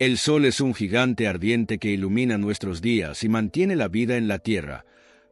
El Sol es un gigante ardiente que ilumina nuestros días y mantiene la vida en la Tierra,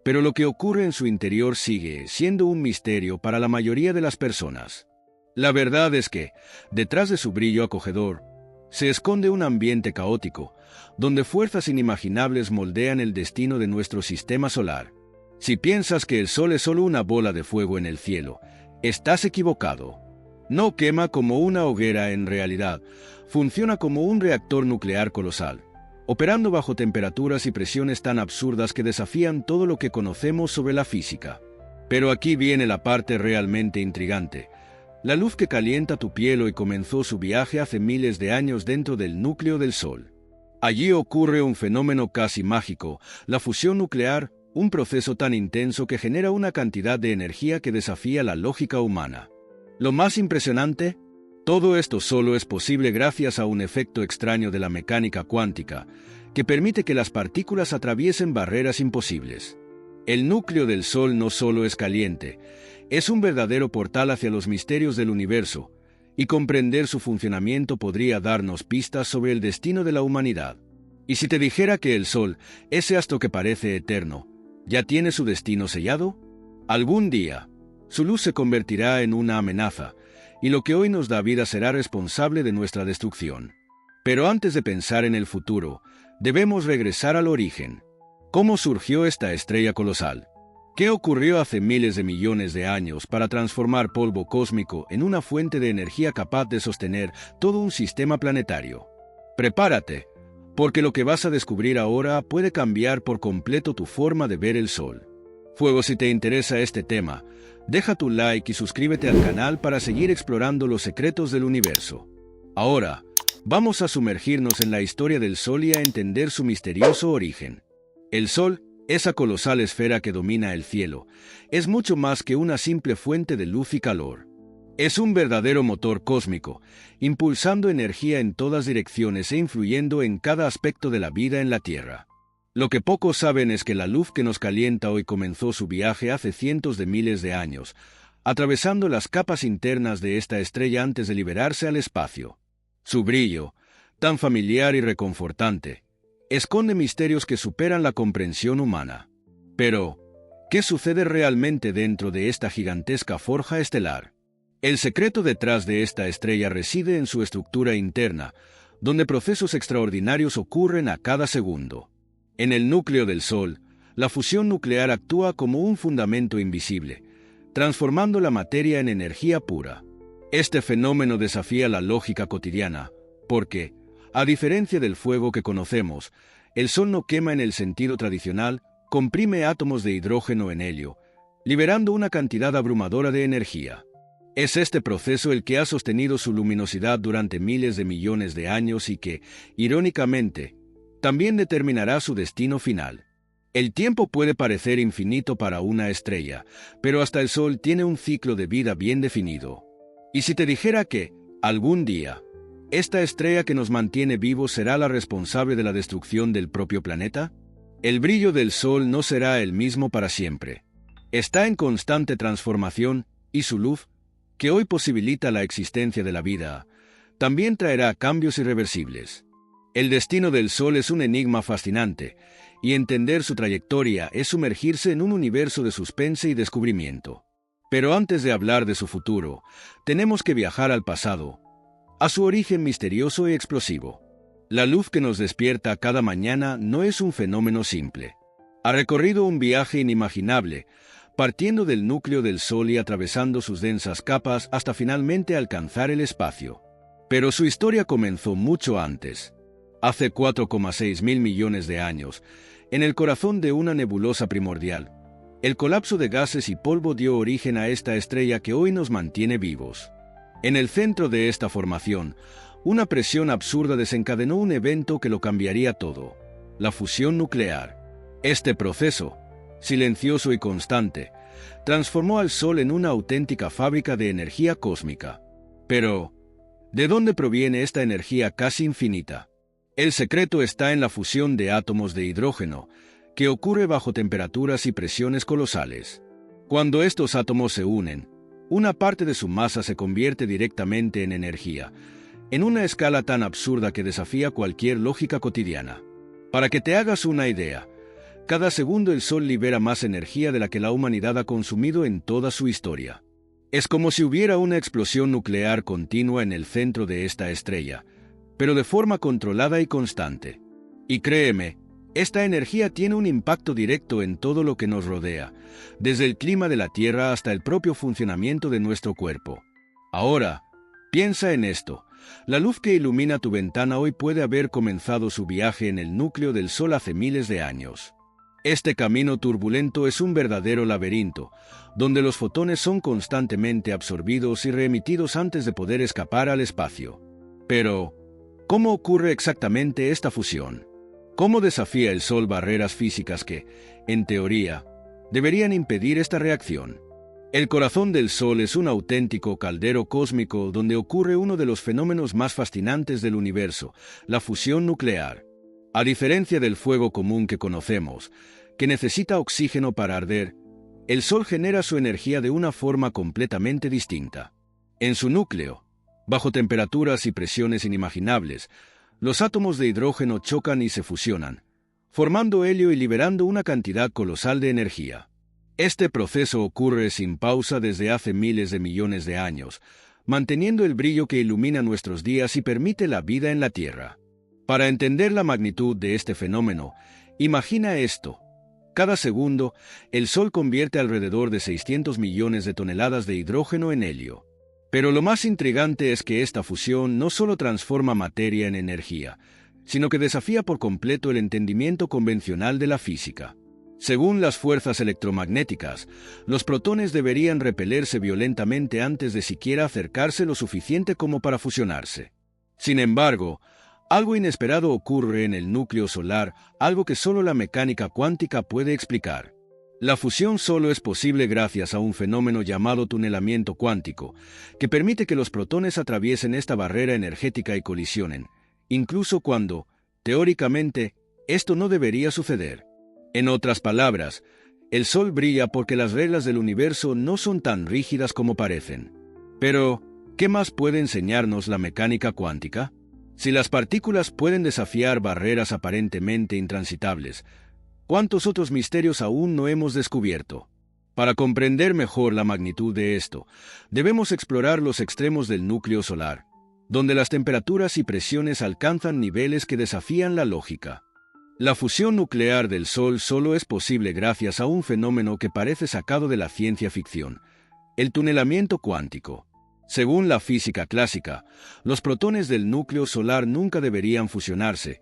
pero lo que ocurre en su interior sigue siendo un misterio para la mayoría de las personas. La verdad es que, detrás de su brillo acogedor, se esconde un ambiente caótico, donde fuerzas inimaginables moldean el destino de nuestro sistema solar. Si piensas que el Sol es solo una bola de fuego en el cielo, estás equivocado. No quema como una hoguera en realidad, funciona como un reactor nuclear colosal, operando bajo temperaturas y presiones tan absurdas que desafían todo lo que conocemos sobre la física. Pero aquí viene la parte realmente intrigante. La luz que calienta tu piel hoy comenzó su viaje hace miles de años dentro del núcleo del Sol. Allí ocurre un fenómeno casi mágico, la fusión nuclear, un proceso tan intenso que genera una cantidad de energía que desafía la lógica humana. Lo más impresionante, todo esto solo es posible gracias a un efecto extraño de la mecánica cuántica, que permite que las partículas atraviesen barreras imposibles. El núcleo del Sol no solo es caliente, es un verdadero portal hacia los misterios del universo, y comprender su funcionamiento podría darnos pistas sobre el destino de la humanidad. Y si te dijera que el Sol, ese astro que parece eterno, ya tiene su destino sellado, algún día, su luz se convertirá en una amenaza, y lo que hoy nos da vida será responsable de nuestra destrucción. Pero antes de pensar en el futuro, debemos regresar al origen. ¿Cómo surgió esta estrella colosal? ¿Qué ocurrió hace miles de millones de años para transformar polvo cósmico en una fuente de energía capaz de sostener todo un sistema planetario? Prepárate, porque lo que vas a descubrir ahora puede cambiar por completo tu forma de ver el Sol. Fuego, si te interesa este tema, deja tu like y suscríbete al canal para seguir explorando los secretos del universo. Ahora, vamos a sumergirnos en la historia del Sol y a entender su misterioso origen. El Sol, esa colosal esfera que domina el cielo, es mucho más que una simple fuente de luz y calor. Es un verdadero motor cósmico, impulsando energía en todas direcciones e influyendo en cada aspecto de la vida en la Tierra. Lo que pocos saben es que la luz que nos calienta hoy comenzó su viaje hace cientos de miles de años, atravesando las capas internas de esta estrella antes de liberarse al espacio. Su brillo, tan familiar y reconfortante, esconde misterios que superan la comprensión humana. Pero, ¿qué sucede realmente dentro de esta gigantesca forja estelar? El secreto detrás de esta estrella reside en su estructura interna, donde procesos extraordinarios ocurren a cada segundo. En el núcleo del Sol, la fusión nuclear actúa como un fundamento invisible, transformando la materia en energía pura. Este fenómeno desafía la lógica cotidiana, porque, a diferencia del fuego que conocemos, el Sol no quema en el sentido tradicional, comprime átomos de hidrógeno en helio, liberando una cantidad abrumadora de energía. Es este proceso el que ha sostenido su luminosidad durante miles de millones de años y que, irónicamente, también determinará su destino final. El tiempo puede parecer infinito para una estrella, pero hasta el Sol tiene un ciclo de vida bien definido. ¿Y si te dijera que, algún día, esta estrella que nos mantiene vivos será la responsable de la destrucción del propio planeta? El brillo del Sol no será el mismo para siempre. Está en constante transformación, y su luz, que hoy posibilita la existencia de la vida, también traerá cambios irreversibles. El destino del Sol es un enigma fascinante, y entender su trayectoria es sumergirse en un universo de suspense y descubrimiento. Pero antes de hablar de su futuro, tenemos que viajar al pasado, a su origen misterioso y explosivo. La luz que nos despierta cada mañana no es un fenómeno simple. Ha recorrido un viaje inimaginable, partiendo del núcleo del Sol y atravesando sus densas capas hasta finalmente alcanzar el espacio. Pero su historia comenzó mucho antes. Hace 4,6 mil millones de años, en el corazón de una nebulosa primordial, el colapso de gases y polvo dio origen a esta estrella que hoy nos mantiene vivos. En el centro de esta formación, una presión absurda desencadenó un evento que lo cambiaría todo: la fusión nuclear. Este proceso, silencioso y constante, transformó al Sol en una auténtica fábrica de energía cósmica. Pero, ¿de dónde proviene esta energía casi infinita? El secreto está en la fusión de átomos de hidrógeno, que ocurre bajo temperaturas y presiones colosales. Cuando estos átomos se unen, una parte de su masa se convierte directamente en energía, en una escala tan absurda que desafía cualquier lógica cotidiana. Para que te hagas una idea, cada segundo el Sol libera más energía de la que la humanidad ha consumido en toda su historia. Es como si hubiera una explosión nuclear continua en el centro de esta estrella, pero de forma controlada y constante. Y créeme, esta energía tiene un impacto directo en todo lo que nos rodea, desde el clima de la Tierra hasta el propio funcionamiento de nuestro cuerpo. Ahora, piensa en esto. La luz que ilumina tu ventana hoy puede haber comenzado su viaje en el núcleo del Sol hace miles de años. Este camino turbulento es un verdadero laberinto, donde los fotones son constantemente absorbidos y reemitidos antes de poder escapar al espacio. Pero, ¿cómo ocurre exactamente esta fusión? ¿Cómo desafía el Sol barreras físicas que, en teoría, deberían impedir esta reacción? El corazón del Sol es un auténtico caldero cósmico donde ocurre uno de los fenómenos más fascinantes del universo, la fusión nuclear. A diferencia del fuego común que conocemos, que necesita oxígeno para arder, el Sol genera su energía de una forma completamente distinta. En su núcleo, bajo temperaturas y presiones inimaginables, los átomos de hidrógeno chocan y se fusionan, formando helio y liberando una cantidad colosal de energía. Este proceso ocurre sin pausa desde hace miles de millones de años, manteniendo el brillo que ilumina nuestros días y permite la vida en la Tierra. Para entender la magnitud de este fenómeno, imagina esto. Cada segundo, el Sol convierte alrededor de 600 millones de toneladas de hidrógeno en helio. Pero lo más intrigante es que esta fusión no solo transforma materia en energía, sino que desafía por completo el entendimiento convencional de la física. Según las fuerzas electromagnéticas, los protones deberían repelerse violentamente antes de siquiera acercarse lo suficiente como para fusionarse. Sin embargo, algo inesperado ocurre en el núcleo solar, algo que solo la mecánica cuántica puede explicar. La fusión solo es posible gracias a un fenómeno llamado tunelamiento cuántico, que permite que los protones atraviesen esta barrera energética y colisionen, incluso cuando, teóricamente, esto no debería suceder. En otras palabras, el Sol brilla porque las reglas del universo no son tan rígidas como parecen. Pero, ¿qué más puede enseñarnos la mecánica cuántica? Si las partículas pueden desafiar barreras aparentemente intransitables, ¿cuántos otros misterios aún no hemos descubierto? Para comprender mejor la magnitud de esto, debemos explorar los extremos del núcleo solar, donde las temperaturas y presiones alcanzan niveles que desafían la lógica. La fusión nuclear del Sol solo es posible gracias a un fenómeno que parece sacado de la ciencia ficción, el tunelamiento cuántico. Según la física clásica, los protones del núcleo solar nunca deberían fusionarse,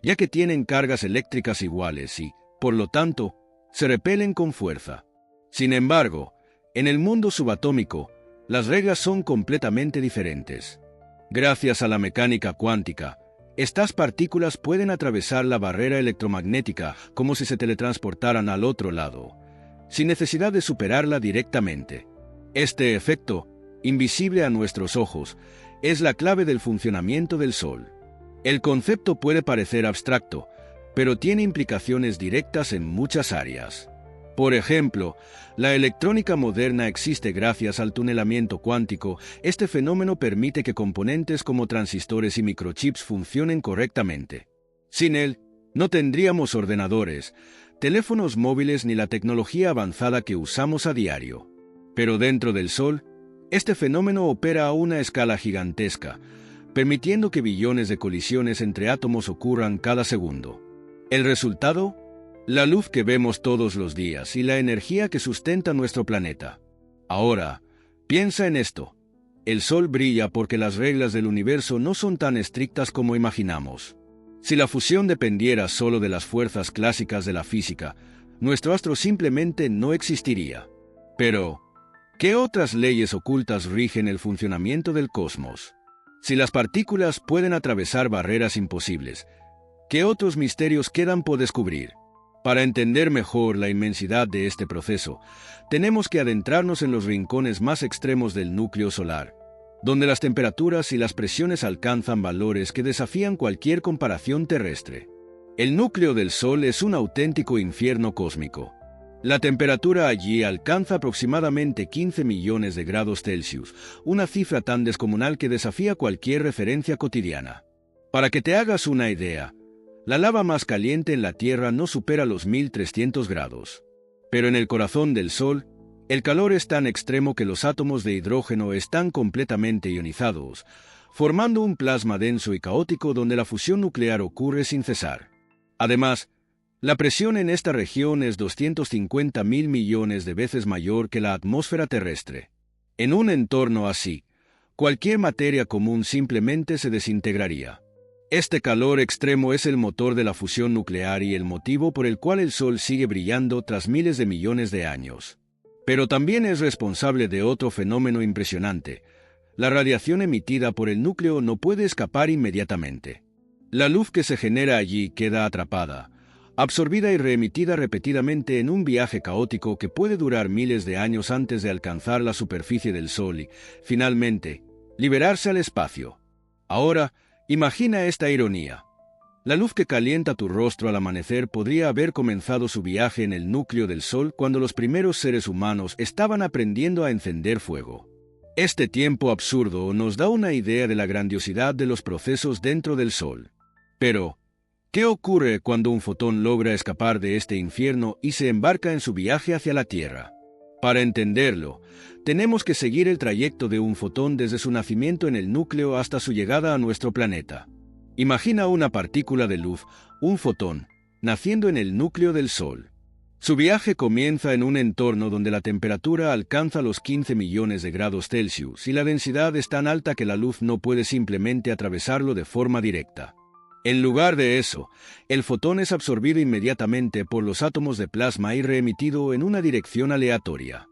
ya que tienen cargas eléctricas iguales y, por lo tanto, se repelen con fuerza. Sin embargo, en el mundo subatómico, las reglas son completamente diferentes. Gracias a la mecánica cuántica, estas partículas pueden atravesar la barrera electromagnética como si se teletransportaran al otro lado, sin necesidad de superarla directamente. Este efecto, invisible a nuestros ojos, es la clave del funcionamiento del Sol. El concepto puede parecer abstracto, pero tiene implicaciones directas en muchas áreas. Por ejemplo, la electrónica moderna existe gracias al tunelamiento cuántico. Este fenómeno permite que componentes como transistores y microchips funcionen correctamente. Sin él, no tendríamos ordenadores, teléfonos móviles ni la tecnología avanzada que usamos a diario. Pero dentro del Sol, este fenómeno opera a una escala gigantesca, permitiendo que billones de colisiones entre átomos ocurran cada segundo. ¿El resultado? La luz que vemos todos los días y la energía que sustenta nuestro planeta. Ahora, piensa en esto. El Sol brilla porque las reglas del universo no son tan estrictas como imaginamos. Si la fusión dependiera solo de las fuerzas clásicas de la física, nuestro astro simplemente no existiría. Pero, ¿qué otras leyes ocultas rigen el funcionamiento del cosmos? Si las partículas pueden atravesar barreras imposibles, ¿qué otros misterios quedan por descubrir? Para entender mejor la inmensidad de este proceso, tenemos que adentrarnos en los rincones más extremos del núcleo solar, donde las temperaturas y las presiones alcanzan valores que desafían cualquier comparación terrestre. El núcleo del Sol es un auténtico infierno cósmico. La temperatura allí alcanza aproximadamente 15 millones de grados Celsius, una cifra tan descomunal que desafía cualquier referencia cotidiana. Para que te hagas una idea, la lava más caliente en la Tierra no supera los 1300 grados. Pero en el corazón del Sol, el calor es tan extremo que los átomos de hidrógeno están completamente ionizados, formando un plasma denso y caótico donde la fusión nuclear ocurre sin cesar. Además, la presión en esta región es 250.000 millones de veces mayor que la atmósfera terrestre. En un entorno así, cualquier materia común simplemente se desintegraría. Este calor extremo es el motor de la fusión nuclear y el motivo por el cual el Sol sigue brillando tras miles de millones de años. Pero también es responsable de otro fenómeno impresionante. La radiación emitida por el núcleo no puede escapar inmediatamente. La luz que se genera allí queda atrapada, absorbida y reemitida repetidamente en un viaje caótico que puede durar miles de años antes de alcanzar la superficie del Sol y, finalmente, liberarse al espacio. Ahora, imagina esta ironía. La luz que calienta tu rostro al amanecer podría haber comenzado su viaje en el núcleo del Sol cuando los primeros seres humanos estaban aprendiendo a encender fuego. Este tiempo absurdo nos da una idea de la grandiosidad de los procesos dentro del Sol. Pero, ¿qué ocurre cuando un fotón logra escapar de este infierno y se embarca en su viaje hacia la Tierra? Para entenderlo, tenemos que seguir el trayecto de un fotón desde su nacimiento en el núcleo hasta su llegada a nuestro planeta. Imagina una partícula de luz, un fotón, naciendo en el núcleo del Sol. Su viaje comienza en un entorno donde la temperatura alcanza los 15 millones de grados Celsius y la densidad es tan alta que la luz no puede simplemente atravesarlo de forma directa. En lugar de eso, el fotón es absorbido inmediatamente por los átomos de plasma y reemitido en una dirección aleatoria.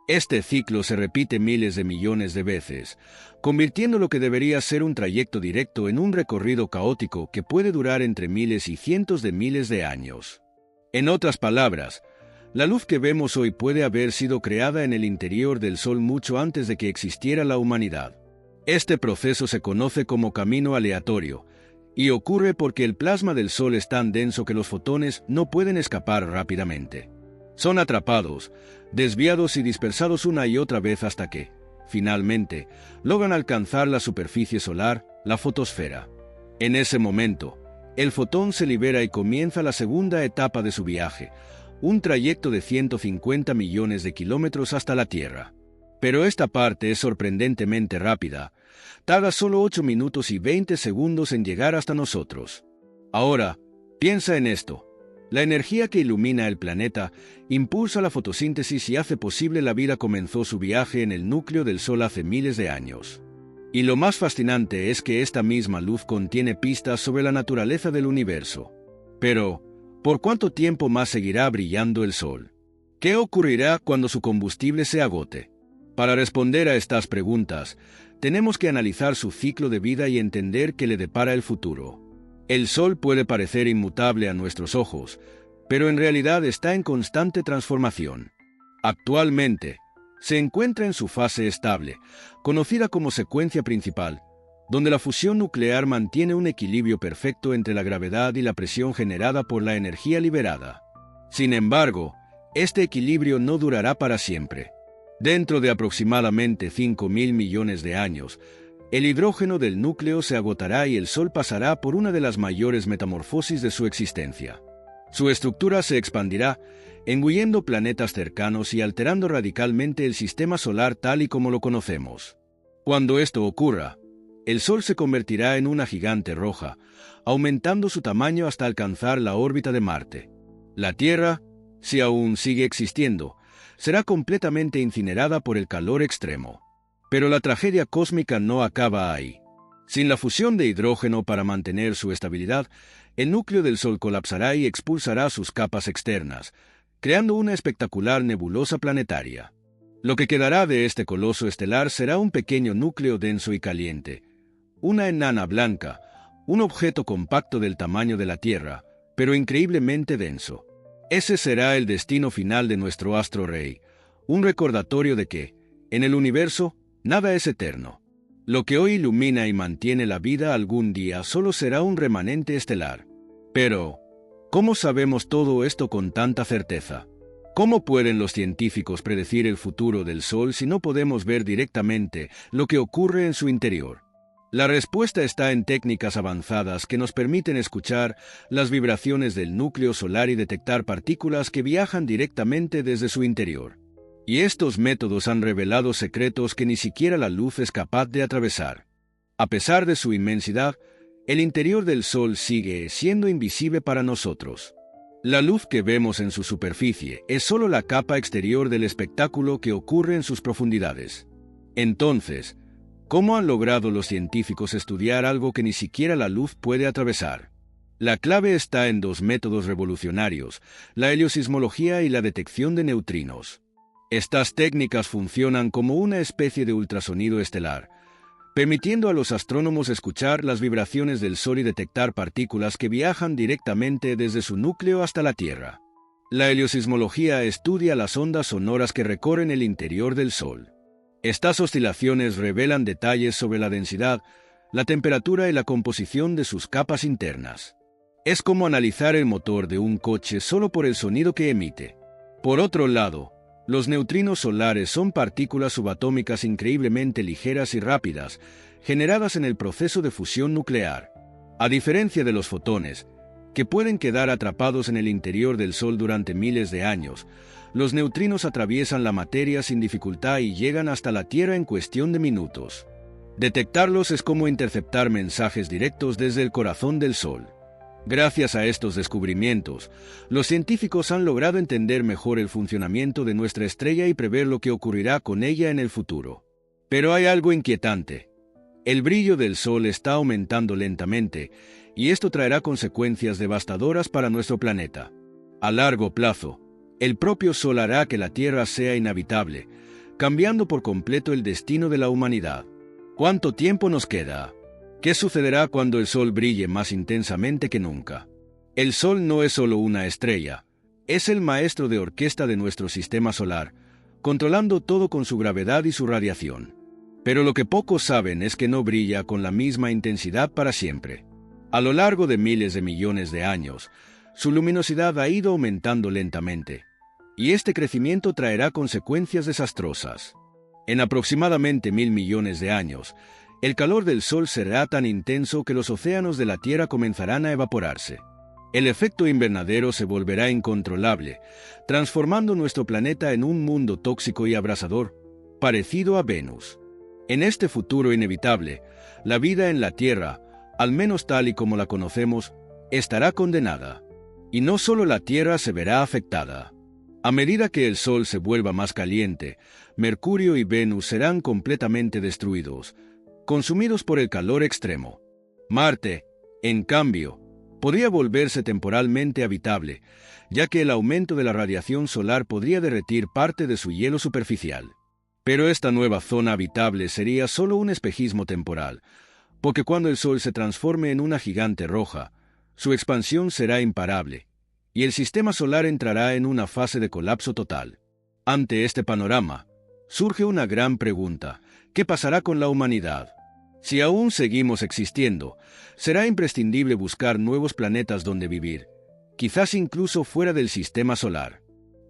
Este ciclo se repite miles de millones de veces, convirtiendo lo que debería ser un trayecto directo en un recorrido caótico que puede durar entre miles y cientos de miles de años. En otras palabras, la luz que vemos hoy puede haber sido creada en el interior del Sol mucho antes de que existiera la humanidad. Este proceso se conoce como camino aleatorio, y ocurre porque el plasma del Sol es tan denso que los fotones no pueden escapar rápidamente. Son atrapados, desviados y dispersados una y otra vez hasta que, finalmente, logran alcanzar la superficie solar, la fotosfera. En ese momento, el fotón se libera y comienza la segunda etapa de su viaje, un trayecto de 150 millones de kilómetros hasta la Tierra. Pero esta parte es sorprendentemente rápida. Tarda solo 8 minutos y 20 segundos en llegar hasta nosotros. Ahora, piensa en esto. La energía que ilumina el planeta impulsa la fotosíntesis y hace posible la vida. Comenzó su viaje en el núcleo del Sol hace miles de años. Y lo más fascinante es que esta misma luz contiene pistas sobre la naturaleza del universo. Pero, ¿por cuánto tiempo más seguirá brillando el Sol? ¿Qué ocurrirá cuando su combustible se agote? Para responder a estas preguntas, tenemos que analizar su ciclo de vida y entender qué le depara el futuro. El Sol puede parecer inmutable a nuestros ojos, pero en realidad está en constante transformación. Actualmente, se encuentra en su fase estable, conocida como secuencia principal, donde la fusión nuclear mantiene un equilibrio perfecto entre la gravedad y la presión generada por la energía liberada. Sin embargo, este equilibrio no durará para siempre. Dentro de aproximadamente 5.000 millones de años, el hidrógeno del núcleo se agotará y el Sol pasará por una de las mayores metamorfosis de su existencia. Su estructura se expandirá, engullendo planetas cercanos y alterando radicalmente el sistema solar tal y como lo conocemos. Cuando esto ocurra, el Sol se convertirá en una gigante roja, aumentando su tamaño hasta alcanzar la órbita de Marte. La Tierra, si aún sigue existiendo, será completamente incinerada por el calor extremo. Pero la tragedia cósmica no acaba ahí. Sin la fusión de hidrógeno para mantener su estabilidad, el núcleo del Sol colapsará y expulsará sus capas externas, creando una espectacular nebulosa planetaria. Lo que quedará de este coloso estelar será un pequeño núcleo denso y caliente, una enana blanca, un objeto compacto del tamaño de la Tierra, pero increíblemente denso. Ese será el destino final de nuestro astro rey, un recordatorio de que, en el universo, nada es eterno. Lo que hoy ilumina y mantiene la vida algún día solo será un remanente estelar. Pero, ¿cómo sabemos todo esto con tanta certeza? ¿Cómo pueden los científicos predecir el futuro del Sol si no podemos ver directamente lo que ocurre en su interior? La respuesta está en técnicas avanzadas que nos permiten escuchar las vibraciones del núcleo solar y detectar partículas que viajan directamente desde su interior. Y estos métodos han revelado secretos que ni siquiera la luz es capaz de atravesar. A pesar de su inmensidad, el interior del Sol sigue siendo invisible para nosotros. La luz que vemos en su superficie es solo la capa exterior del espectáculo que ocurre en sus profundidades. Entonces, ¿cómo han logrado los científicos estudiar algo que ni siquiera la luz puede atravesar? La clave está en dos métodos revolucionarios, la heliosismología y la detección de neutrinos. Estas técnicas funcionan como una especie de ultrasonido estelar, permitiendo a los astrónomos escuchar las vibraciones del Sol y detectar partículas que viajan directamente desde su núcleo hasta la Tierra. La heliosismología estudia las ondas sonoras que recorren el interior del Sol. Estas oscilaciones revelan detalles sobre la densidad, la temperatura y la composición de sus capas internas. Es como analizar el motor de un coche solo por el sonido que emite. Por otro lado, los neutrinos solares son partículas subatómicas increíblemente ligeras y rápidas, generadas en el proceso de fusión nuclear. A diferencia de los fotones, que pueden quedar atrapados en el interior del Sol durante miles de años, los neutrinos atraviesan la materia sin dificultad y llegan hasta la Tierra en cuestión de minutos. Detectarlos es como interceptar mensajes directos desde el corazón del Sol. Gracias a estos descubrimientos, los científicos han logrado entender mejor el funcionamiento de nuestra estrella y prever lo que ocurrirá con ella en el futuro. Pero hay algo inquietante. El brillo del Sol está aumentando lentamente, y esto traerá consecuencias devastadoras para nuestro planeta. A largo plazo, el propio Sol hará que la Tierra sea inhabitable, cambiando por completo el destino de la humanidad. ¿Cuánto tiempo nos queda? ¿Qué sucederá cuando el Sol brille más intensamente que nunca? El Sol no es solo una estrella, es el maestro de orquesta de nuestro sistema solar, controlando todo con su gravedad y su radiación. Pero lo que pocos saben es que no brilla con la misma intensidad para siempre. A lo largo de miles de millones de años, su luminosidad ha ido aumentando lentamente, y este crecimiento traerá consecuencias desastrosas. En aproximadamente 1.000 millones de años, el calor del Sol será tan intenso que los océanos de la Tierra comenzarán a evaporarse. El efecto invernadero se volverá incontrolable, transformando nuestro planeta en un mundo tóxico y abrasador, parecido a Venus. En este futuro inevitable, la vida en la Tierra, al menos tal y como la conocemos, estará condenada. Y no solo la Tierra se verá afectada. A medida que el Sol se vuelva más caliente, Mercurio y Venus serán completamente destruidos, consumidos por el calor extremo. Marte, en cambio, podría volverse temporalmente habitable, ya que el aumento de la radiación solar podría derretir parte de su hielo superficial. Pero esta nueva zona habitable sería solo un espejismo temporal, porque cuando el Sol se transforme en una gigante roja, su expansión será imparable, y el sistema solar entrará en una fase de colapso total. Ante este panorama, surge una gran pregunta: ¿qué pasará con la humanidad? Si aún seguimos existiendo, será imprescindible buscar nuevos planetas donde vivir, quizás incluso fuera del sistema solar.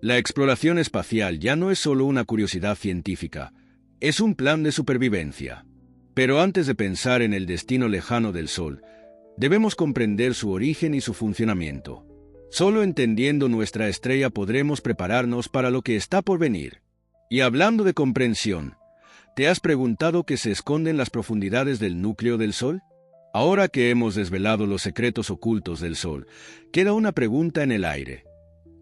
La exploración espacial ya no es solo una curiosidad científica, es un plan de supervivencia. Pero antes de pensar en el destino lejano del Sol, debemos comprender su origen y su funcionamiento. Solo entendiendo nuestra estrella podremos prepararnos para lo que está por venir. Y hablando de comprensión, ¿te has preguntado qué se esconde en las profundidades del núcleo del Sol? Ahora que hemos desvelado los secretos ocultos del Sol, queda una pregunta en el aire.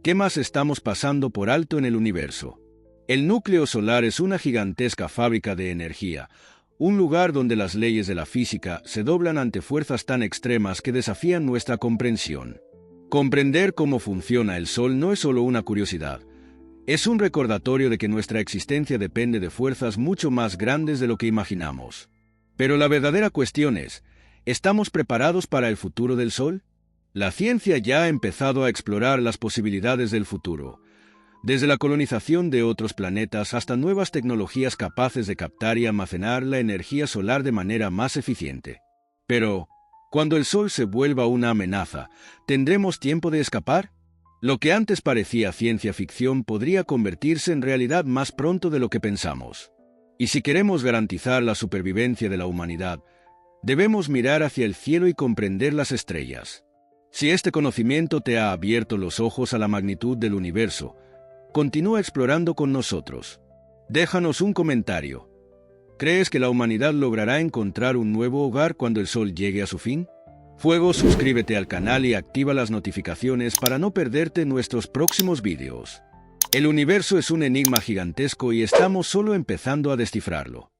¿Qué más estamos pasando por alto en el universo? El núcleo solar es una gigantesca fábrica de energía, un lugar donde las leyes de la física se doblan ante fuerzas tan extremas que desafían nuestra comprensión. Comprender cómo funciona el Sol no es solo una curiosidad, es un recordatorio de que nuestra existencia depende de fuerzas mucho más grandes de lo que imaginamos. Pero la verdadera cuestión es, ¿estamos preparados para el futuro del Sol? La ciencia ya ha empezado a explorar las posibilidades del futuro, desde la colonización de otros planetas hasta nuevas tecnologías capaces de captar y almacenar la energía solar de manera más eficiente. Pero, cuando el Sol se vuelva una amenaza, ¿tendremos tiempo de escapar? Lo que antes parecía ciencia ficción podría convertirse en realidad más pronto de lo que pensamos. Y si queremos garantizar la supervivencia de la humanidad, debemos mirar hacia el cielo y comprender las estrellas. Si este conocimiento te ha abierto los ojos a la magnitud del universo, continúa explorando con nosotros. Déjanos un comentario. ¿Crees que la humanidad logrará encontrar un nuevo hogar cuando el Sol llegue a su fin? Fuego, suscríbete al canal y activa las notificaciones para no perderte nuestros próximos vídeos. El universo es un enigma gigantesco y estamos solo empezando a descifrarlo.